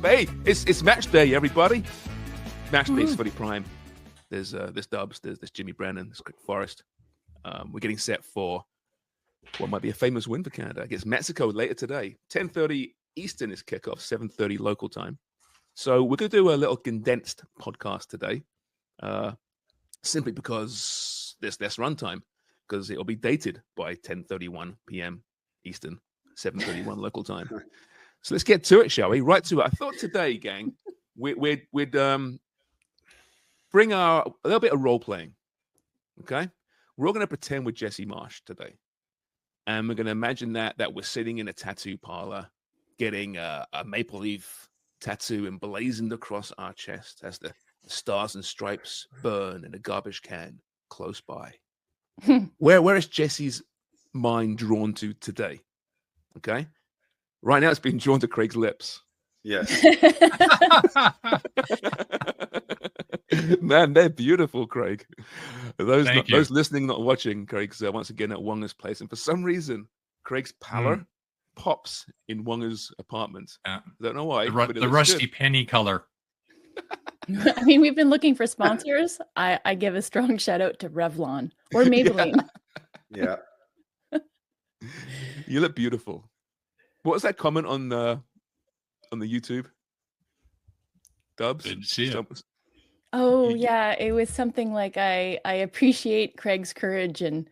Hey, it's match day, everybody. Matchday's Footy Prime. There's Dubs, there's Jimmy Brennan, there's Forrest. We're getting set for what might be a famous win for Canada against Mexico later today. 10:30 Eastern is kickoff, 7:30 local time. So we're going to do a little condensed podcast today, simply because there's less runtime, because it'll be dated by 10:31 p.m. Eastern, 7:31 local time. So let's get to it, shall we? Right to it. I thought today, gang, we'd bring a little bit of role playing. Okay, we're all going to pretend we're Jesse Marsch today, and we're going to imagine that we're sitting in a tattoo parlor, getting a maple leaf tattoo emblazoned across our chest as the stars and stripes burn in a garbage can close by. Where is Jesse's mind drawn to today? Okay. Right now, it's been drawn to Craig's lips. Yes. Man, they're beautiful, Craig. Those listening, not watching, Craig's once again at Wonger's place. And for some reason, Craig's pallor pops in Wonger's apartment. Yeah. I don't know why. The rusty penny color. I mean, we've been looking for sponsors. I give a strong shout out to Revlon or Maybelline. Yeah. You look beautiful. What was that comment on the YouTube? Dubs? Didn't see it. Oh yeah, it was something like I appreciate Craig's courage in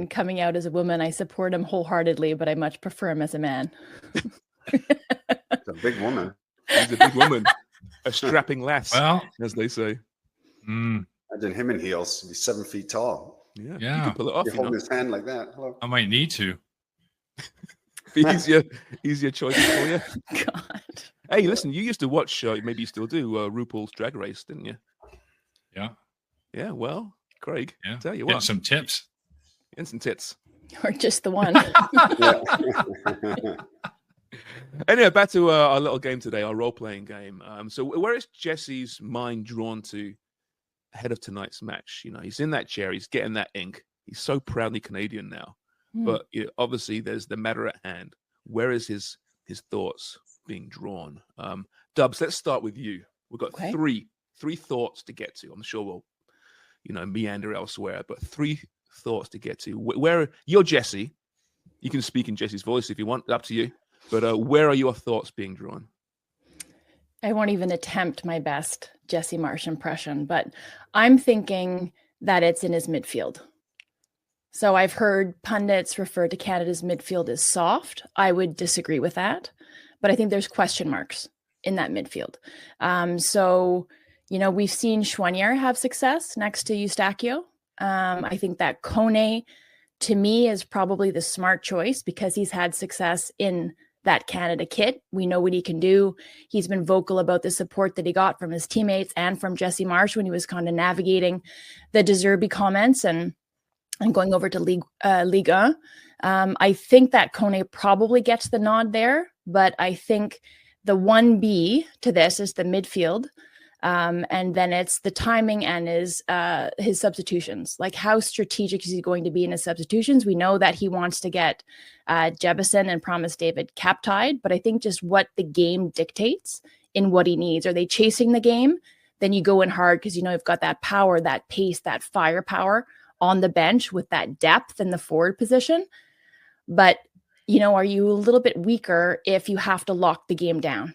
coming out as a woman. I support him wholeheartedly, but I much prefer him as a man. It's a big woman. He's a big woman. A strapping lass, well, as they say. Imagine him in heels. He's 7 feet tall. Yeah. Yeah. You can pull it off. You're holding his hand like that. Hello. I might need to. Easier choices for you. God. Hey, listen, you used to watch, maybe you still do, RuPaul's Drag Race, didn't you? Yeah. Yeah, well, Craig, Yeah. tell you Get what. some tips. And some tits. Or just the one. Anyway, back to our little game today, our role-playing game. So where is Jesse's mind drawn to ahead of tonight's match? You know, he's in that chair, he's getting that ink. He's so proudly Canadian now. But obviously, there's the matter at hand. Where is his thoughts being drawn? Dubs, let's start with you. We've got three thoughts to get to. I'm sure we'll, meander elsewhere, but three thoughts to get to. Where you're Jesse, you can speak in Jesse's voice if you want. Up to you. But where are your thoughts being drawn? I won't even attempt my best Jesse Marsch impression, but I'm thinking that it's in his midfield. So I've heard pundits refer to Canada's midfield as soft. I would disagree with that, but I think there's question marks in that midfield. We've seen Schwanier have success next to Eustachio. I think that Kone, to me, is probably the smart choice because he's had success in that Canada kit. We know what he can do. He's been vocal about the support that he got from his teammates and from Jesse Marsch when he was kind of navigating the De Zerbi comments and going over to Ligue 1. I think that Kone probably gets the nod there, but I think the 1B to this is the midfield. And then it's the timing and his substitutions. Like, how strategic is he going to be in his substitutions? We know that he wants to get Jebison and Promise David cap-tied, but I think just what the game dictates in what he needs. Are they chasing the game? Then you go in hard because you've got that power, that pace, that firepower on the bench with that depth in the forward position. But, are you a little bit weaker if you have to lock the game down,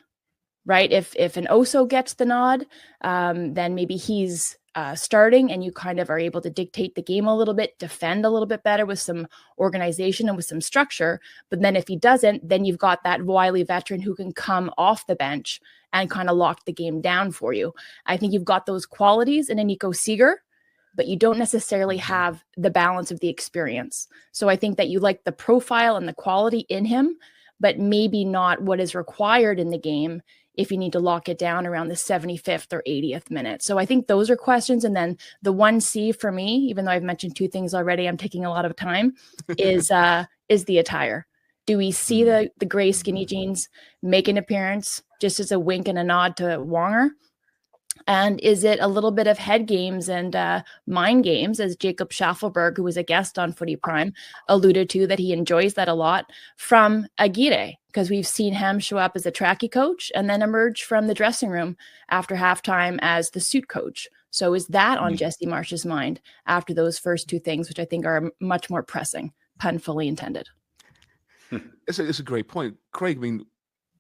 right? If an Oso gets the nod, then maybe he's starting and you kind of are able to dictate the game a little bit, defend a little bit better with some organization and with some structure. But then if he doesn't, then you've got that wily veteran who can come off the bench and kind of lock the game down for you. I think you've got those qualities in a Nico Seeger, but you don't necessarily have the balance of the experience. So I think that you like the profile and the quality in him, but maybe not what is required in the game if you need to lock it down around the 75th or 80th minute. So I think those are questions. And then the 1C for me, even though I've mentioned two things already, I'm taking a lot of time, is the attire. Do we see the gray skinny jeans make an appearance just as a wink and a nod to Wonger? And is it a little bit of head games and mind games, as Jacob Schaffelberg, who was a guest on Footy Prime, alluded to, that he enjoys that a lot from Aguirre? Because we've seen him show up as a tracky coach and then emerge from the dressing room after halftime as the suit coach. So is that on Jesse Marsch's mind after those first two things, which I think are much more pressing, pun fully intended? It's a great point. Craig, I mean,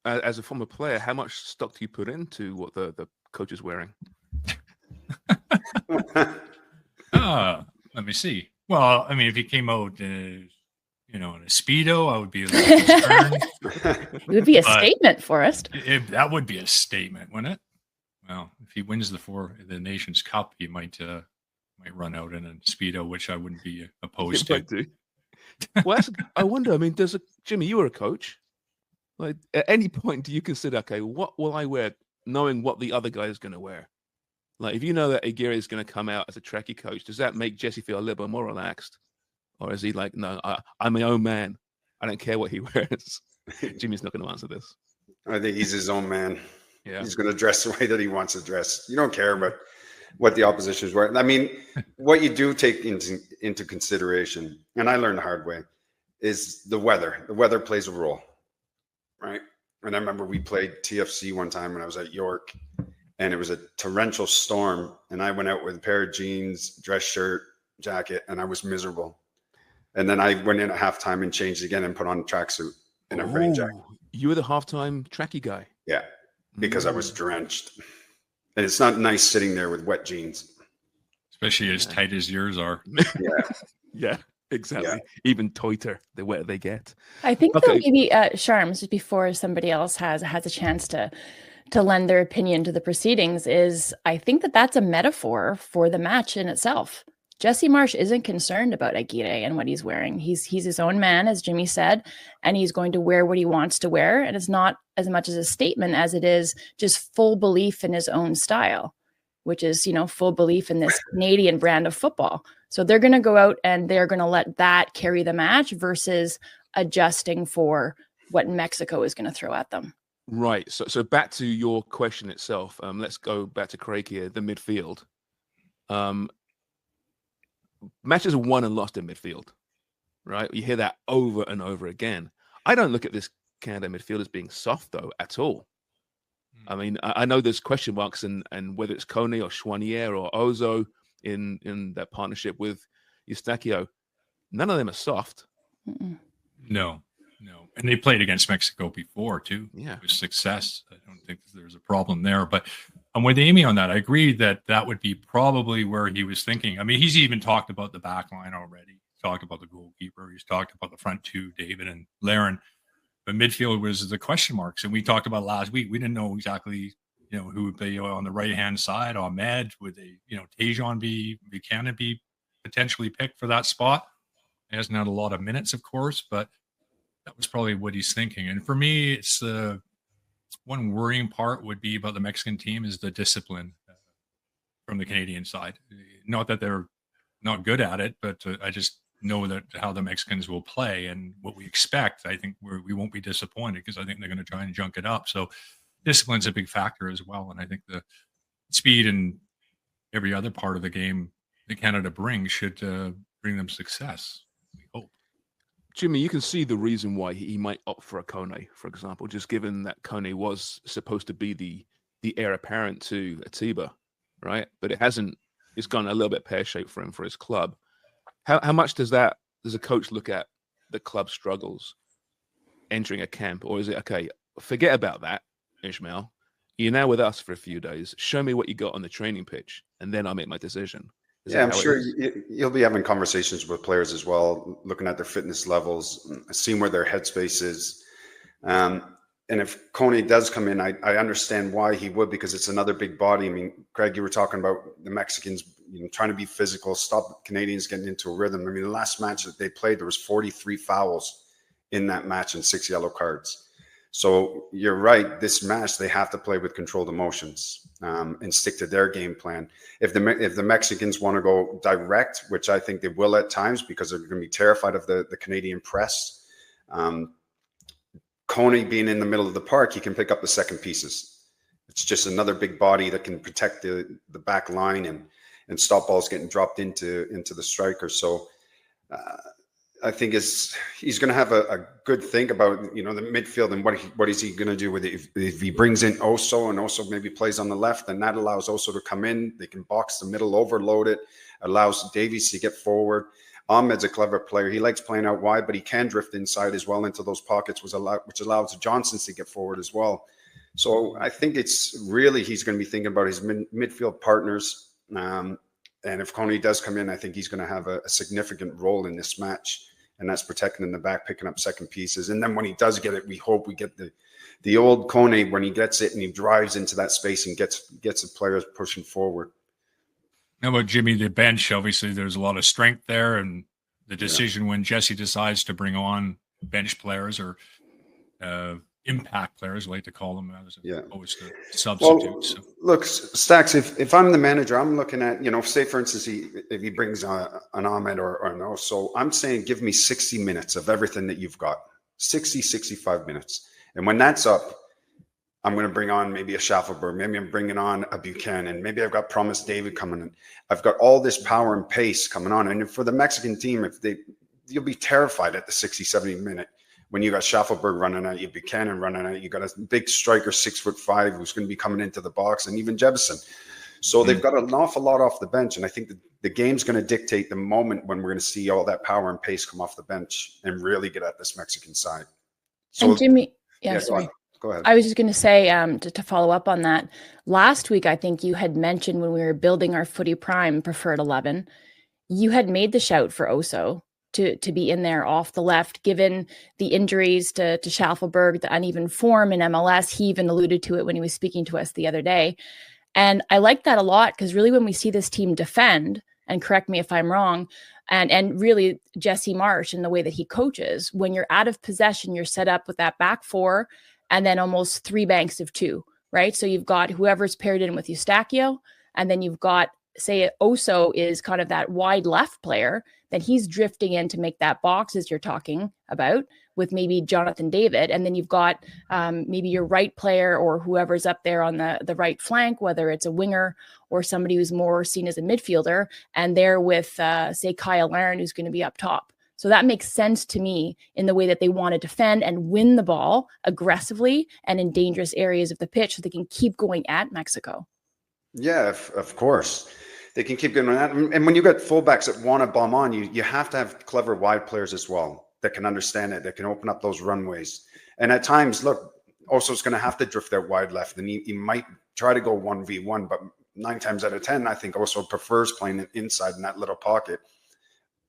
as a former player, how much stock do you put into what the coach is wearing? Let me see. Well, I mean, if he came out, in a Speedo, I would be a little concerned. It would be a statement, Forrest. That would be a statement, wouldn't it? Well, if he wins the Nations Cup, he might run out in a Speedo, which I wouldn't be opposed to. Well, I wonder. I mean, Jimmy, you were a coach. Like, at any point, do you consider, okay, what will I wear, knowing what the other guy is going to wear? Like, if you know that Aguirre is going to come out as a tracky coach, does that make Jesse feel a little bit more relaxed? Or is he like, no, I'm my own man. I don't care what he wears. Jimmy's not going to answer this. I think he's his own man. Yeah. He's going to dress the way that he wants to dress. You don't care about what the opposition is wearing. I mean, what you do take into consideration, and I learned the hard way, is the weather. The weather plays a role, right? And I remember we played TFC one time when I was at York, and it was a torrential storm, and I went out with a pair of jeans, dress shirt, jacket, and I was miserable. And then I went in at halftime and changed again and put on a tracksuit and a rain jacket. You were the halftime tracky guy. Yeah, because I was drenched. And it's not nice sitting there with wet jeans. Especially as tight as yours are. Yeah, exactly. Yeah. Even tighter the wetter they get. I think though, maybe Sharms, just before somebody else has a chance to lend their opinion to the proceedings, is I think that's a metaphor for the match in itself. Jesse Marsch isn't concerned about Aguirre and what he's wearing. He's his own man, as Jimmy said, and he's going to wear what he wants to wear. And it's not as much as a statement as it is just full belief in his own style, which is, full belief in this Canadian brand of football. So they're going to go out and they're going to let that carry the match versus adjusting for what Mexico is going to throw at them. Right. So back to your question itself. Let's go back to Craig here, the midfield. Matches are won and lost in midfield, right? You hear that over and over again. I don't look at this Canada midfield as being soft, though, at all. I mean, I know there's question marks and whether it's Kone or Chouanier or Ozo in that partnership with Eustachio. None of them are soft. No. And they played against Mexico before, too. Yeah. With success. I don't think there's a problem there. But I'm with Amy on that. I agree that would be probably where he was thinking. I mean, he's even talked about the back line already. He's talked about the goalkeeper. He's talked about the front two, David and Laren. But midfield was the question marks. And we talked about last week. We didn't know exactly, who would be on the right-hand side. Ahmed, would they, Tejan Buchanan be potentially picked for that spot? He hasn't had a lot of minutes, of course, but that was probably what he's thinking. And for me, it's one worrying part would be about the Mexican team is the discipline from the Canadian side. Not that they're not good at it, but I just know that how the Mexicans will play and what we expect. I think we won't be disappointed because I think they're going to try and junk it up. So discipline's a big factor as well. And I think the speed and every other part of the game that Canada brings should bring them success. We hope. Jimmy, you can see the reason why he might opt for a Kone, for example, just given that Kone was supposed to be the heir apparent to Atiba, right? But it hasn't. It's gone a little bit pear-shaped for him for his club. How much does a coach look at the club struggles entering a camp, or is it okay? Forget about that, Ishmael. You're now with us for a few days. Show me what you got on the training pitch, and then I'll make my decision. I'm sure you'll be having conversations with players as well, looking at their fitness levels, seeing where their headspace is. And if Kone does come in, I understand why he would, because it's another big body. I mean, Craig, you were talking about the Mexicans, trying to be physical, stop Canadians getting into a rhythm. I mean, the last match that they played, there was 43 fouls in that match and 6 yellow cards. So you're right. This match, they have to play with controlled emotions and stick to their game plan. If the Mexicans want to go direct, which I think they will at times because they're going to be terrified of the Canadian press, Kone being in the middle of the park, he can pick up the second pieces. It's just another big body that can protect the back line and stop balls getting dropped into the striker. So I think he's going to have a good think about, the midfield and what is he going to do with it. If he brings in Oso and Oso maybe plays on the left, then that allows Oso to come in. They can box the middle, overload it, allows Davies to get forward. Ahmed's a clever player. He likes playing out wide, but he can drift inside as well into those pockets, which allows Johnsons to get forward as well. So I think it's really, he's going to be thinking about his midfield partners. And if Coney does come in, I think he's going to have a significant role in this match. And that's protecting in the back, picking up second pieces. And then when he does get it, we hope we get the old Coney when he gets it and he drives into that space and gets the players pushing forward. How about Jimmy, the bench? Obviously, there's a lot of strength there, and the decision when Jesse decides to bring on bench players or impact players, I like to call them, as opposed to substitutes. Well, look, Stacks, if I'm the manager, I'm looking at, say, for instance, if he brings an Ahmed or no, so I'm saying give me 60 minutes of everything that you've got, 65 minutes. And when that's up, I'm going to bring on maybe a Schaffelberg. Maybe I'm bringing on a Buchanan. Maybe I've got Promise David coming in. I've got all this power and pace coming on. And for the Mexican team, you'll be terrified at the 60, 70 minute when you got Schaffelberg running at you, Buchanan running at you. You got a big striker, 6'5", who's going to be coming into the box, and even Jefferson. So they've got an awful lot off the bench. And I think the game's going to dictate the moment when we're going to see all that power and pace come off the bench and really get at this Mexican side. So, and Jimmy, sorry. Go ahead. I was just going to say, to follow up on that, last week, I think you had mentioned when we were building our Footy Prime preferred 11, you had made the shout for Oso to be in there off the left, given the injuries to Schaffelberg, the uneven form in MLS. He even alluded to it when he was speaking to us the other day. And I like that a lot, because really when we see this team defend, and correct me if I'm wrong, and really Jesse Marsch and the way that he coaches, when you're out of possession, you're set up with that back four and then almost three banks of two, right? So you've got whoever's paired in with Eustachio, and then you've got, say, Oso is kind of that wide left player, then he's drifting in to make that box, as you're talking about, with maybe Jonathan David. And then you've got maybe your right player or whoever's up there on the right flank, whether it's a winger or somebody who's more seen as a midfielder, and they're with, say, Kyle Aaron, who's going to be up top. So that makes sense to me in the way that they want to defend and win the ball aggressively and in dangerous areas of the pitch so they can keep going at Mexico. Yeah, of course. They can keep going on that. And when you got fullbacks that want to bomb on, you have to have clever wide players as well that can understand it, that can open up those runways. And at times, look, Oso's going to have to drift out wide left, and he might try to go 1v1, but 9 times out of 10, I think Oso prefers playing it inside in that little pocket.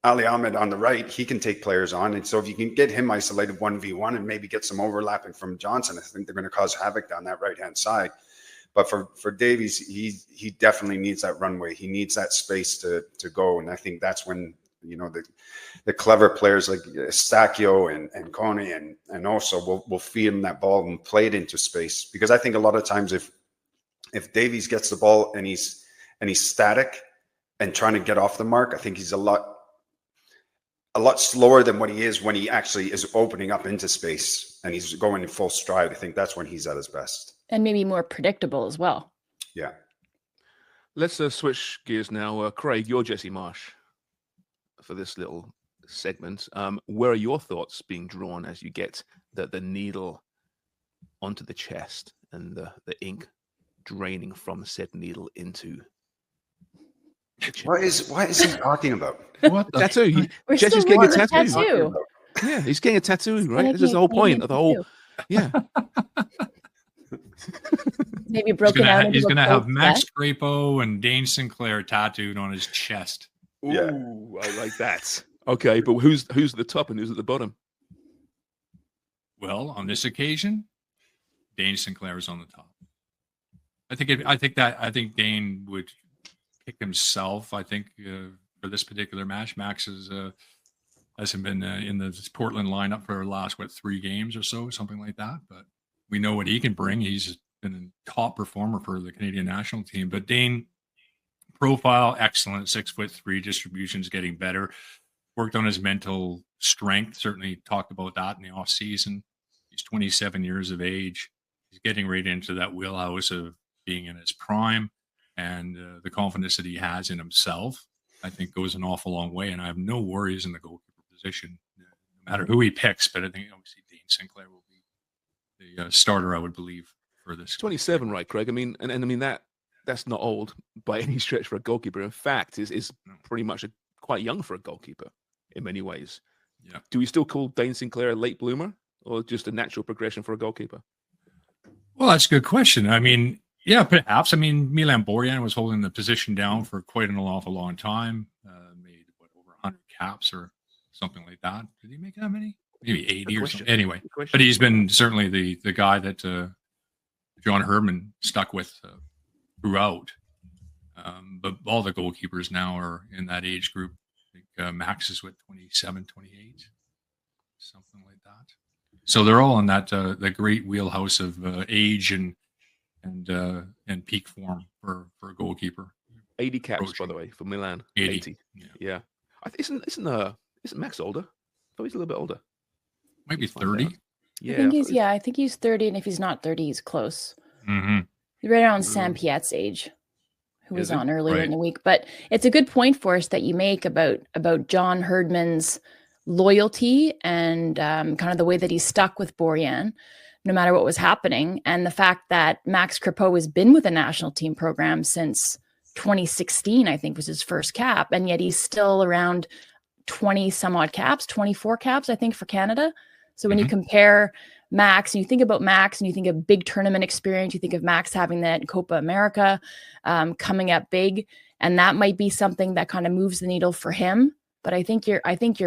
Ali Ahmed on the right, he can take players on. And so if you can get him isolated 1v1 and maybe get some overlapping from Johnson, I think they're going to cause havoc down that right-hand side. But for Davies, he definitely needs that runway. He needs that space to go. And I think that's when, the clever players like Eustachio and Coney and Oso will feed him that ball and play it into space. Because I think a lot of times if Davies gets the ball and he's static and trying to get off the mark, I think he's a lot slower than what he is when he actually is opening up into space and he's going in full stride. I think that's when he's at his best. And maybe more predictable as well. Yeah. Let's switch gears now. Craig, you're Jesse Marsch for this little segment. Where are your thoughts being drawn as you get the needle onto the chest and the ink draining from said needle into... What is he talking about? What the tattoo? Jesse's getting a tattoo. Yeah, he's getting a tattoo, right? This is the whole point of the whole. Yeah. Maybe broken out. He's going to have Max Crapo and Dane Sinclair tattooed on his chest. Ooh, yeah, I like that. Okay, but who's at the top and who's at the bottom? Well, on this occasion, Dane Sinclair is on the top. I think Dane would pick himself. I think for this particular match, Max hasn't been in the Portland lineup for the last 3 games or so, something like that. But we know what he can bring. He's been a top performer for the Canadian national team. But Dane, profile excellent, 6'3", distribution's getting better. Worked on his mental strength. Certainly talked about that in the off season. He's 27 years of age. He's getting right into that wheelhouse of being in his prime, and the confidence that he has in himself, I think, goes an awful long way. And I have no worries in the goalkeeper position, no matter who he picks. But I think obviously Dane Sinclair will be the starter, I would believe, for this. 27, right, Craig? I mean, and I mean that's not old by any stretch for a goalkeeper. In fact, is pretty much quite young for a goalkeeper in many ways. Yeah. Do we still call Dane Sinclair a late bloomer, or just a natural progression for a goalkeeper? Well, that's a good question. I mean, yeah, perhaps. I mean, Milan Borjan was holding the position down for quite an awful long time. Made over 100 caps or something like that. Did he make that many? Maybe 80 or something. Anyway, but he's been certainly the guy that John Herdman stuck with throughout. But all the goalkeepers now are in that age group. I think Max is with 27, 28, something like that. So they're all in that the great wheelhouse of age and peak form for a goalkeeper. 80 caps, by the way, for Milan. 80. Yeah. Isn't Max older? Oh, he's a little bit older. Maybe 30. Yeah. I think he's 30, and if he's not 30, he's close. Mm-hmm. He's right around Sam Piet's age, who was on earlier in the week. But it's a good point, Forrest, that you make about John Herdman's loyalty and kind of the way that he's stuck with Borjan, no matter what was happening. And the fact that Max Crepeau has been with the national team program since 2016, I think was his first cap. And yet he's still around 20 some odd caps, 24 caps, I think, for Canada. So when you compare Max, and you think about Max and you think of big tournament experience, you think of Max having that Copa America coming up big, and that might be something that kind of moves the needle for him. But I think you're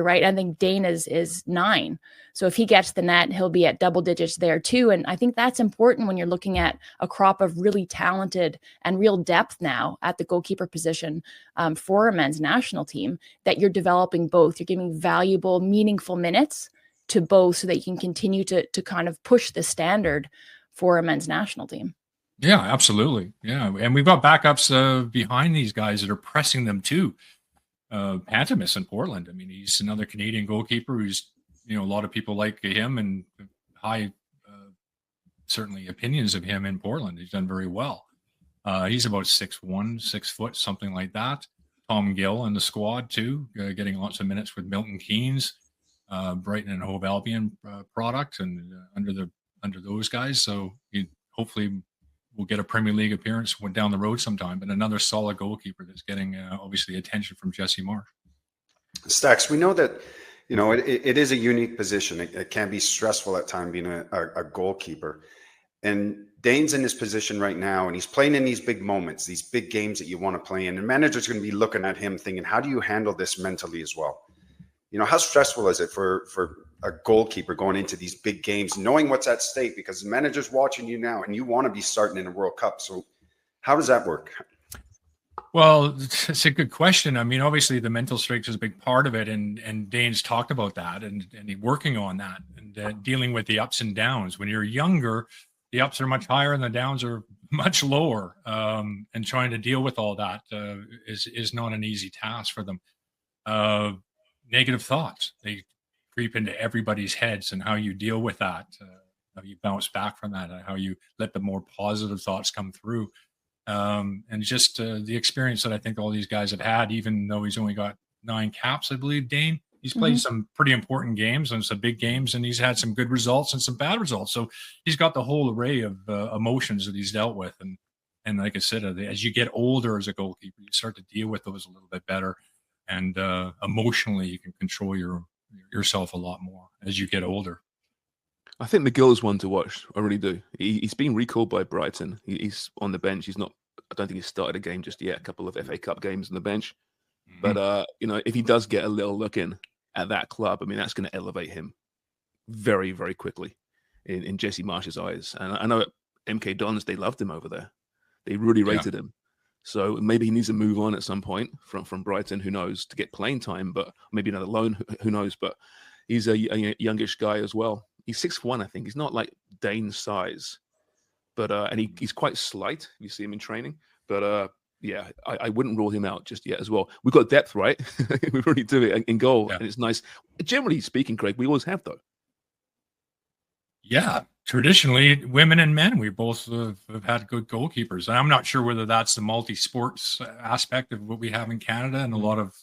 right. I think Dane is 9. So if he gets the net, he'll be at double digits there too. And I think that's important when you're looking at a crop of really talented and real depth now at the goalkeeper position for a men's national team, that you're developing both. You're giving valuable, meaningful minutes to both so that you can continue to kind of push the standard for a men's national team. Yeah, absolutely. Yeah. And we've got backups behind these guys that are pressing them too. Pantemis in Portland. I mean, he's another Canadian goalkeeper who's, a lot of people like him and high, certainly opinions of him in Portland. He's done very well. He's about 6'1", 6 foot, something like that. Tom Gill in the squad too, getting lots of minutes with Milton Keynes, Brighton and Hove Albion product, and under those guys. So he hopefully will get a Premier League appearance down the road sometime. But another solid goalkeeper that's getting obviously attention from Jesse Marsch. Stacks, we know that it is a unique position. It can be stressful at times being a goalkeeper. And Dane's in this position right now, and he's playing in these big moments, these big games that you want to play in. And manager's going to be looking at him thinking, how do you handle this mentally as well? How stressful is it for a goalkeeper going into these big games, knowing what's at stake, because the manager's watching you now and you want to be starting in a World Cup. So how does that work? Well, it's a good question. I mean, obviously the mental strength is a big part of it. And Dane's talked about that and he's working on that and dealing with the ups and downs. When you're younger, the ups are much higher and the downs are much lower. And trying to deal with all that is not an easy task for them. Negative thoughts, they creep into everybody's heads, and how you deal with that, how you bounce back from that, how you let the more positive thoughts come through. And just the experience that I think all these guys have had, even though he's only got 9 caps, I believe, Dane, he's played some pretty important games and some big games, and he's had some good results and some bad results. So he's got the whole array of emotions that he's dealt with. And like I said, as you get older as a goalkeeper, you start to deal with those a little bit better. And emotionally, you can control yourself a lot more as you get older. I think McGill's one to watch. I really do. He's been recalled by Brighton. He's on the bench. He's not. I don't think he's started a game just yet. A couple of FA Cup games on the bench. But if he does get a little look in at that club, I mean, that's going to elevate him very, very quickly in Jesse Marsch's eyes. And I know at MK Dons, they loved him over there. They really rated him. So maybe he needs to move on at some point from Brighton, who knows, to get playing time, but maybe another loan, who knows. But he's a youngish guy as well. He's 6'1", I think. He's not like Dane's size, but and he's quite slight. You see him in training, but I wouldn't rule him out just yet as well. We've got depth, right? We really do it in goal, and it's nice. Generally speaking, Craig, we always have though. Yeah, traditionally, women and men, we both have had good goalkeepers. And I'm not sure whether that's the multi-sports aspect of what we have in Canada. And a lot of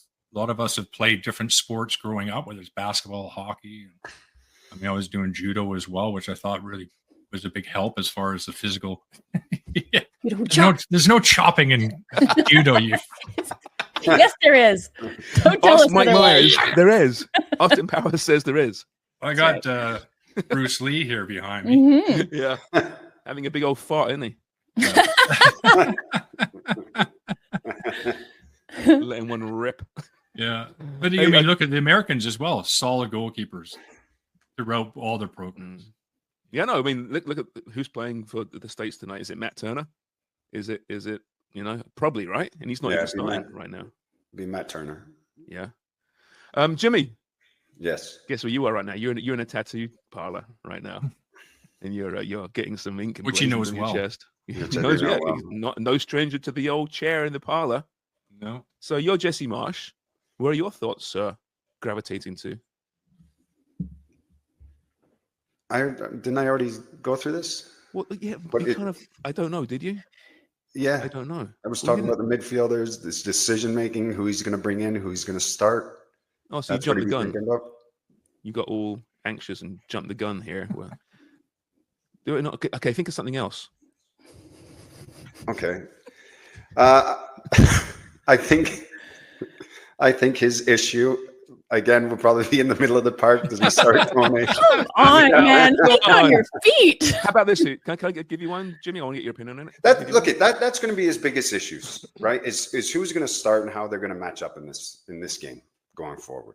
us have played different sports growing up, whether it's basketball, hockey. I mean, I was doing judo as well, which I thought really was a big help as far as the physical. Yeah. There's no chopping in judo. Yes, there is. Don't tell us Mike otherwise. Myers, there is. Austin Powers says there is. I got Bruce Lee here behind me. Mhm. Yeah. Having a big old fart, isn't he? Letting one rip. Yeah. But I mean, look at the Americans as well. Solid goalkeepers throughout all their programs. Yeah, no, I mean, look at who's playing for the States tonight. Is it Matt Turner? Is it, probably, right? And he's not even starting right now. Be Matt Turner. Yeah. Jimmy. Yes. Guess where you are right now? You're in a tattoo parlor right now. And you're getting some ink, which he knows in well. Your chest. Which He I knows, do know yeah, well. he's no stranger to the old chair in the parlor. No. So you're Jesse Marsch. Where are your thoughts gravitating to? Didn't I already go through this? Well, yeah, But I don't know. Did you? Yeah, I don't know. I was talking about the midfielders, this decision making, who he's going to bring in, who he's going to start. Oh, so That's you what jumped the he'd be gun. thinking about. You got all anxious and jumped the gun here. Well, do it not. Okay, think of something else. Okay. I think his issue again will probably be in the middle of the park. Does he start throwing? Come on, man. Get on your feet. How about this? Can I give you one, Jimmy? I want to get your opinion on it. That's going to be his biggest issues, right? Is who's going to start and how they're going to match up in this game going forward.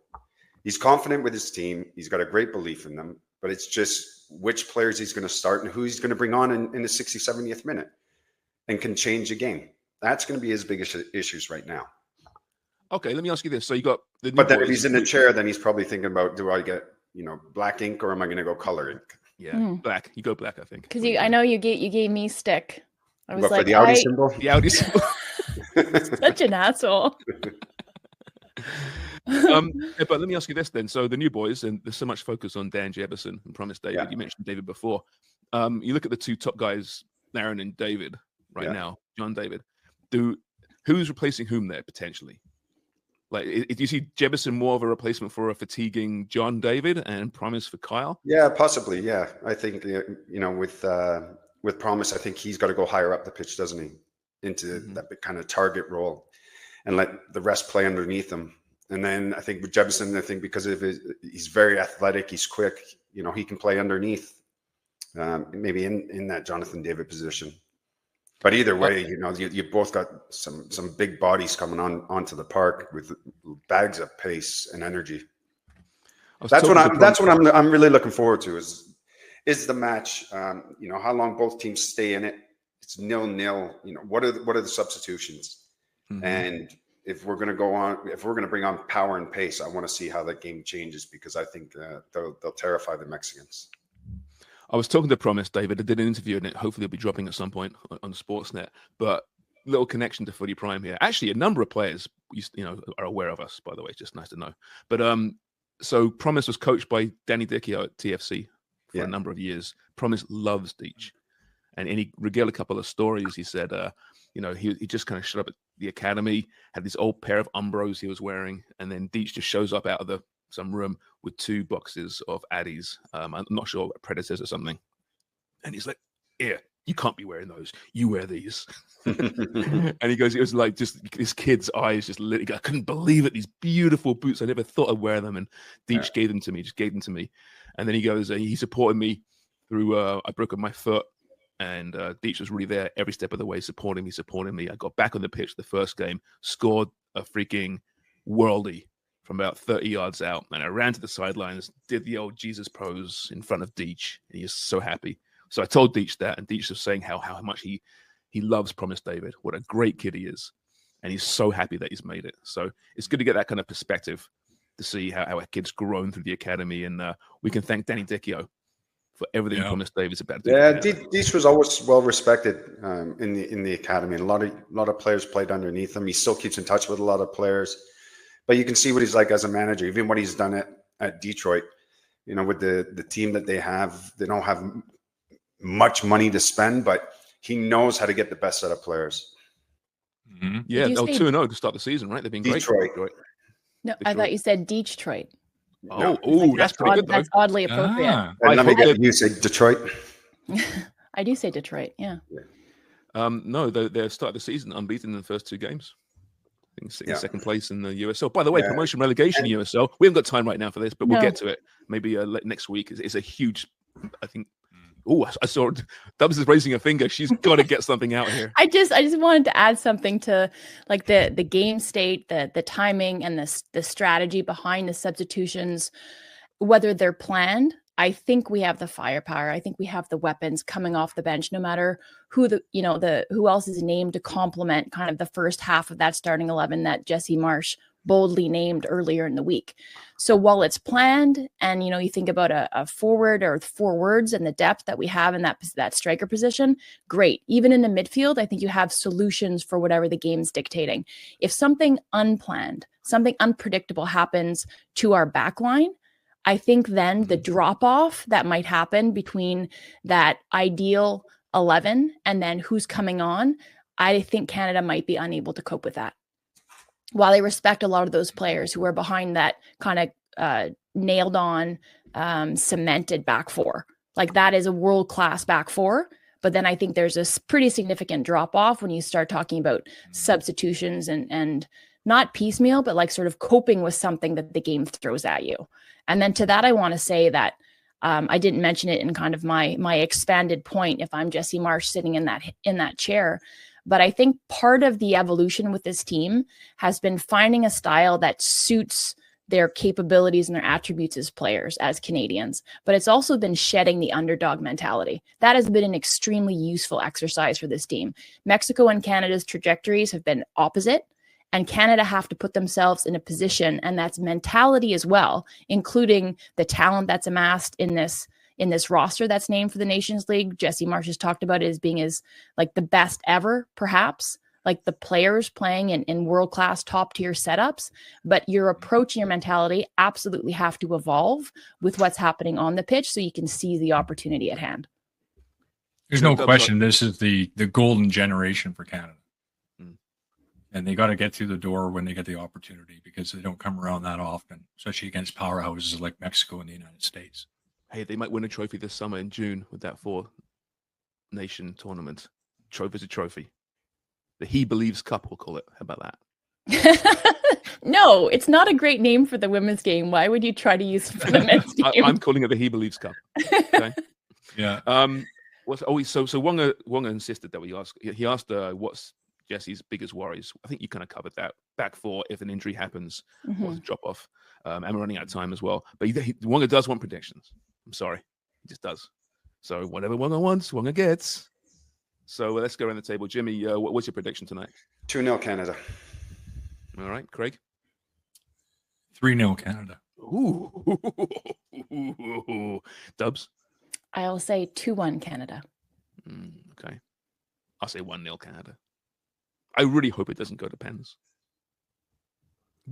He's confident with his team. He's got a great belief in them, but it's just which players he's going to start and who he's going to bring on in the 60th, 70th minute and can change the game. That's going to be his biggest issues right now. Okay, let me ask you this. So you got the new But then boys if he's in the chair, then he's probably thinking about, do I get, black ink or am I going to go color ink? Yeah, black. You go black, I think. Because I know you gave me stick. I was What, like, for the Audi symbol? The Audi symbol. Such an asshole. But let me ask you this then. So the new boys, and there's so much focus on Dan Jefferson and Promise David. Yeah. You mentioned David before. You look at the two top guys, Aaron and David, right now, John David. Who's replacing whom there potentially? Like, do you see Jefferson more of a replacement for a fatiguing John David and Promise for Kyle? Yeah, possibly. Yeah, I think with Promise, I think he's got to go higher up the pitch, doesn't he, into that kind of target role, and let the rest play underneath him. And then I think with Jefferson, because of he's very athletic, he's quick. He can play underneath, maybe in that Jonathan David position. But either way, you both got some big bodies coming onto the park with bags of pace and energy. That's what I'm really looking forward to is the match. How long both teams stay in it. It's 0-0. What are the substitutions? Mm-hmm. And if we're going to bring on power and pace, I want to see how that game changes because I think they'll terrify the Mexicans. I was talking to Promise David. I did an interview and hopefully it'll be dropping at some point on Sportsnet. But little connection to Footy Prime here. Actually, a number of players are aware of us, by the way. It's just nice to know. But so Promise was coached by Danny Dichio at TFC for a number of years. Promise loves Deitch. And he regaled a couple of stories. He said, he just kind of showed up at the academy, had this old pair of Umbros he was wearing, and then Deitch just shows up out of some room with 2 boxes of Addies. I'm not sure, Predators or something. And he's like, "Yeah, you can't be wearing those. You wear these." And he goes, it was like just this kid's eyes just lit. I couldn't believe it. These beautiful boots. I never thought I'd wear them. And Deitch gave them to me. And then he goes, he supported me through, I broke my foot. And Deitch was really there every step of the way, supporting me. I got back on the pitch the first game, scored a freaking worldie from about 30 yards out. And I ran to the sidelines, did the old Jesus pose in front of Deitch. And he was so happy. So I told Deitch that, and Deitch was saying how much he loves Promise David, what a great kid he is. And he's so happy that he's made it. So it's good to get that kind of perspective to see how a kid's grown through the academy. And we can thank Danny Dichio for everything Promise David's about to do. Yeah, Deitch was always well respected in the academy. And a lot of players played underneath him. He still keeps in touch with a lot of players. But you can see what he's like as a manager, even what he's done at Detroit. with the team that they don't have much money to spend, but he knows how to get the best out of players. Mm-hmm. Yeah, they're 2-0 to start the season, right? They've been Detroit. great. No, Detroit. I thought you said Detroit. Oh, that's pretty good, though. That's oddly appropriate. And let me get you say Detroit. I do say Detroit, yeah. No, they started the season unbeaten in the first 2 games. I think second place in the USL. By the way, promotion relegation USL. We haven't got time right now for this, but we'll get to it. Maybe next week. It's a huge, I think. Oh, I saw Dubs is raising a finger. She's got to get something out here. I just wanted to add something to like the game state, the timing, and the strategy behind the substitutions, whether they're planned. I think we have the firepower. I think we have the weapons coming off the bench, no matter who who else is named to complement kind of the first half of that starting 11 that Jesse Marsch boldly named earlier in the week. So while it's planned, and you think about a forward or forwards and the depth that we have in that striker position, great. Even in the midfield, I think you have solutions for whatever the game's dictating. If something unplanned, something unpredictable happens to our back line, I think then the drop off that might happen between that ideal 11 and then who's coming on, I think Canada might be unable to cope with that. While I respect a lot of those players who are behind that kind of nailed on, cemented back four, like that is a world-class back four. But then I think there's a pretty significant drop off when you start talking about substitutions and not piecemeal, but like sort of coping with something that the game throws at you. And then to that, I want to say that I didn't mention it in kind of my expanded point if I'm Jesse Marsch sitting in that chair. But I think part of the evolution with this team has been finding a style that suits their capabilities and their attributes as players, as Canadians. But it's also been shedding the underdog mentality. That has been an extremely useful exercise for this team. Mexico and Canada's trajectories have been opposite, and Canada have to put themselves in a position, and that's mentality as well, including the talent that's amassed in this roster that's named for the Nations League. Jesse Marsch has talked about it as being like the best ever, perhaps, like the players playing in world-class top-tier setups. But your approach and your mentality absolutely have to evolve with what's happening on the pitch so you can seize the opportunity at hand. There's no question this is the golden generation for Canada. And they got to get through the door when they get the opportunity, because they don't come around that often, especially against powerhouses like Mexico and the United States. Hey, they might win a trophy this summer in June with that 4-nation tournament. Trophy's a trophy. The He Believes Cup, we'll call it. How about that? No, it's not a great name for the women's game. Why would you try to use it for the men's game? I'm calling it the He Believes Cup. Okay. Yeah. So Wonger insisted that we ask. He asked what's Jesse's biggest worries. I think you kind of covered that. Back four, if an injury happens, or a drop off. And we're running out of time as well. But Wonger does want predictions. I'm sorry. He just does. So whatever Wonger wants, Wonger gets. So let's go around the table. Jimmy, what's your prediction tonight? 2-0 Canada. All right. Craig? 3-0 Canada. Ooh. Dubs? I'll say 2-1 Canada. Okay. I'll say 1-0 Canada. I really hope it doesn't go to pens.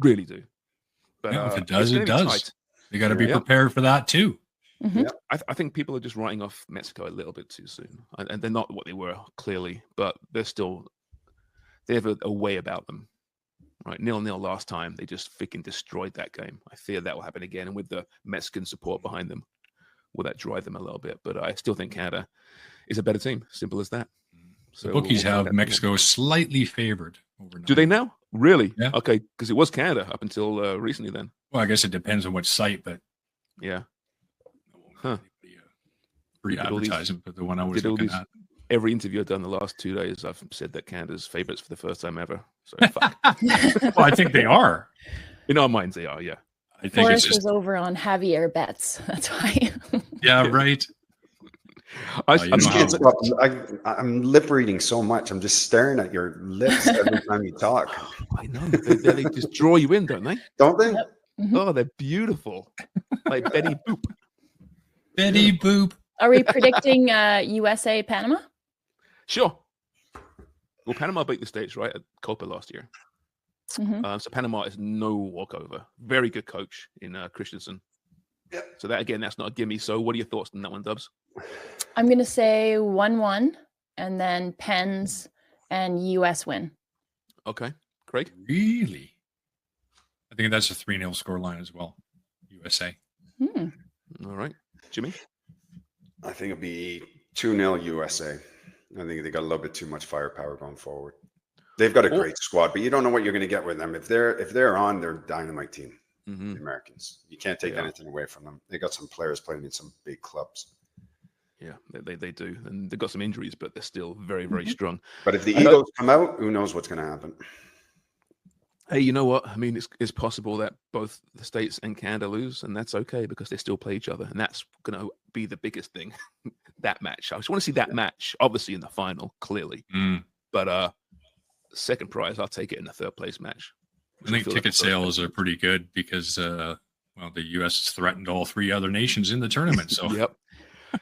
Really do. But if it does, it does. Tight. You got to be prepared for that too. Mm-hmm. Yeah. I think people are just writing off Mexico a little bit too soon, and they're not what they were clearly, but they have a way about them. Right, 0-0 last time, they just freaking destroyed that game. I fear that will happen again, and with the Mexican support behind them, will that drive them a little bit? But I still think Canada is a better team. Simple as that. So the bookies have Mexico slightly favored overnight. Do they now? Really? Yeah. Okay, because it was Canada up until recently. Then. Well, I guess it depends on which site, but yeah. Huh. Free advertisement, but the one I was looking at. Every interview I've done the last 2 days, I've said that Canada's favorites for the first time ever. So fuck. Well, I think they are. In our minds, they are. Yeah. I think Forrest was over on Javier bets. That's why. Yeah. Right. I'm lip reading so much. I'm just staring at your lips every time you talk. I know. They just draw you in, don't they? Don't they? Yep. Mm-hmm. Oh, they're beautiful. Like Betty Boop. Betty Boop. Are we predicting USA Panama? Sure. Well, Panama beat the States, right, at Copa last year. Mm-hmm. So Panama is no walkover. Very good coach in Christensen. Yep. So that again, that's not a gimme. So what are your thoughts on that one, Dubs? I'm going to say 1-1 and then Pens and US win. Okay. Craig? Really? I think that's a 3-0 scoreline as well. USA. All right. Jimmy? I think it'll be 2-0 USA. I think they got a little bit too much firepower going forward. They've got a great squad, but you don't know what you're going to get with them. If they're on, they're a dynamite team. The Americans. You can't take anything away from them. They got some players playing in some big clubs. Yeah, they do. And they've got some injuries, but they're still very, very strong. But if the Eagles come out, who knows what's going to happen? Hey, you know what? I mean, it's possible that both the States and Canada lose, and that's okay because they still play each other. And that's going to be the biggest thing, that match. I just want to see that match, obviously in the final, clearly. But second prize, I'll take it in the third place match. I think ticket sales are pretty good because, the U.S. has threatened all 3 other nations in the tournament. So, yep.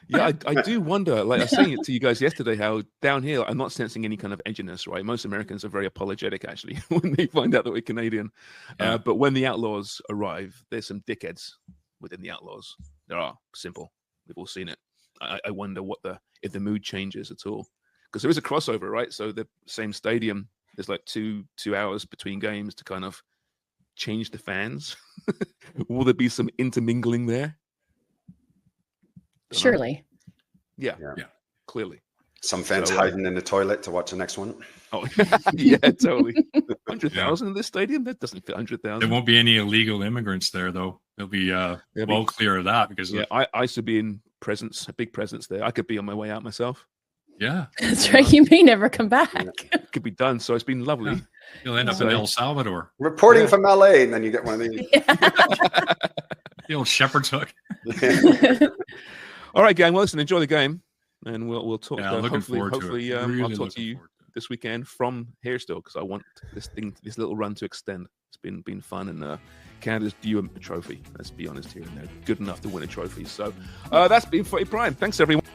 Yeah, I do wonder, like I was saying it to you guys yesterday, how down here, I'm not sensing any kind of edginess, right? Most Americans are very apologetic, actually, when they find out that we're Canadian. But when the Outlaws arrive, there's some dickheads within the Outlaws. There are, simple. We've all seen it. I wonder if the mood changes at all. Because there is a crossover, right? So the same stadium, there's like two hours between games to kind of change the fans. Will there be some intermingling there? Surely. Yeah, clearly. Some fans hiding in the toilet to watch the next one. Oh, yeah, totally. 100,000 in this stadium? That doesn't fit 100,000. There won't be any illegal immigrants there, though. They'll be well clear of that because I should be in a big presence there. I could be on my way out myself. Yeah, that's right. You may never come back. It could be done. So it's been lovely. Yeah. You'll end up in El Salvador. Reporting from LA, and then you get one of these. The old shepherd's hook. All right, gang. Well, listen, enjoy the game, and we'll talk. Looking forward to it. Hopefully, Really I'll talk to you this weekend from here still because I want this little run to extend. It's been fun, and Canada's due a trophy. Let's be honest here, and they're good enough to win a trophy. So that's been Footy Prime. Thanks, everyone.